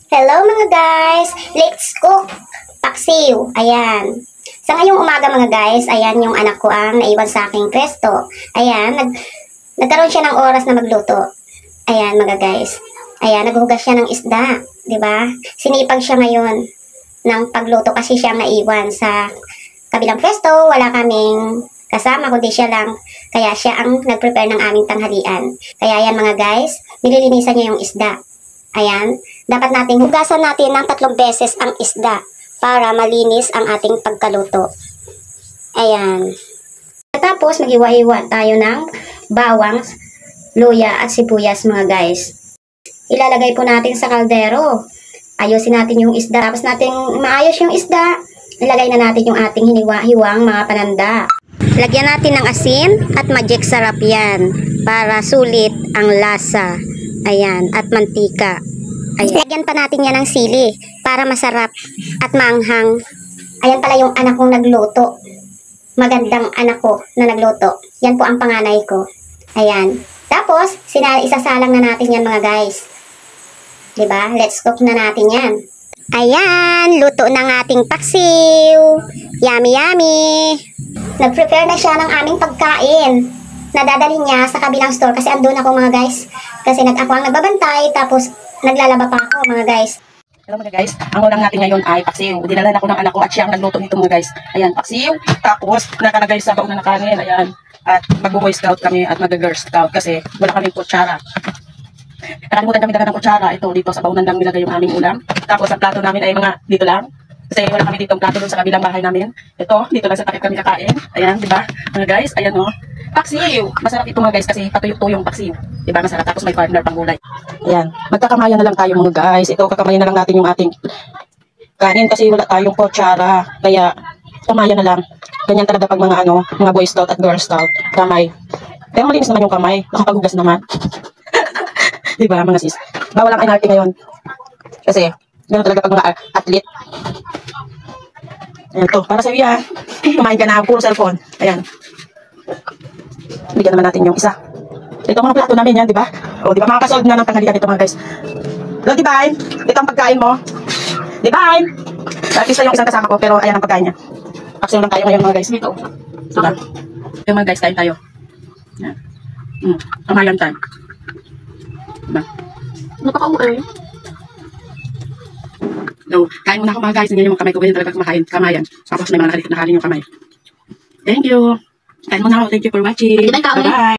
Hello mga guys! Let's cook paksiw. Ayan. Sa ngayong umaga mga guys, ayan yung anak ko ang naiwan sa aking presto. Ayan, nagkaroon siya ng oras na magluto. Ayan mga guys. Ayan, naghugas siya ng isda. Diba? Sinipag siya ngayon ng pagluto kasi siya naiwan sa kabilang presto. Wala kaming kasama kundi siya lang. Kaya siya ang nag-prepare ng aming tanghalian. Kaya yan mga guys, nililinisan niya yung isda. Ayan, dapat nating hugasan natin ng 3 beses ang isda para malinis ang ating pagkaluto. Ayan. Tapos, maghiwa-hiwa tayo ng bawang, luya at sibuyas mga guys. Ilalagay po natin sa kaldero. Ayusin natin yung isda. Tapos natin maayos yung isda, ilagay na natin yung ating hiniwa-hiwang mga pananda. Lagyan natin ng asin at magic sarap yan para sulit ang lasa. Ayan, at mantika. Ayan. Lagyan pa natin yan ng sili para masarap at maanghang. Ayan pala yung anak kong nagluto. Magandang anak ko na nagluto. Yan po ang panganay ko. Ayan. Tapos, isasalang na natin yan mga guys. Diba? Let's cook na natin yan. Ayan, luto ng ating paksiw. Yummy, yummy. Nag-prepare na siya ng aming pagkain. Nadadalhin niya sa kabilang store kasi andun ako mga guys. Kasi ako ang nagbabantay tapos naglalaba pa ako mga guys. Hello mga guys, ang ulam natin ngayon ay paksiw. Dinala ako ng anak ko at siya ang nagluto nito mga guys. Ayan, paksiw. Tapos nakalagay sa baon na kanin. Ayan. At mag-boy scout kami at mag-girl scout kasi wala kaming kutsara. Nakalimutan kami dala ng kutsara. Ito dito sa baunan lang nilagay yung aming ulam. Tapos ang plato namin ay mga dito lang. Kasi wala kami dito ang plato dun sa kabilang bahay namin. Ito, dito lang sa takip kami kakain. Ayan, di ba? Mga guys, ayan o. Paksiw. Masarap ito mga guys kasi patuyok-tuyong paksiw. Diba masarap? Tapos may partner pang gulay. Ayan. Magkakamayan na lang tayo mga guys. Ito, kakamayan na lang natin yung ating kanin kasi wala tayong kutsara. Kaya, kamayan na lang. Ganyan talaga pag mga mga boy scout at girl scout. Kamay. Pero malinis naman yung kamay. Nakapaghugas naman. Diba mga sis? Bawal ang inarte ngayon. Kasi, gano'n talaga pag mga athlete. Ayan to. Para sa iya. Kumain ka na. Puro cellphone. Ayan. Bigyan naman natin yung isa. Ito mga plato namin yan, di ba? O, di ba? Makakasolve na ng tanghalian ito mga guys. Hello, Divine. Ito ang pagkain mo. Divine. Artista yung isang kasama ko, pero ayan ang pagkain niya. Paksiw lang tayo ngayon mga guys. Dito. Diba? Yung mga guys, kain tayo. Yan. Kamayan time. Diba? Napaka-uwi. No, kain muna ako mga guys. Ganyan yung kamay ko. Ganyan talaga kumakain. Kamayan. Tapos may mga nakalit na kanin yung kamay. Thank you. Kain muna ako. Thank you for watching. Bye-bye.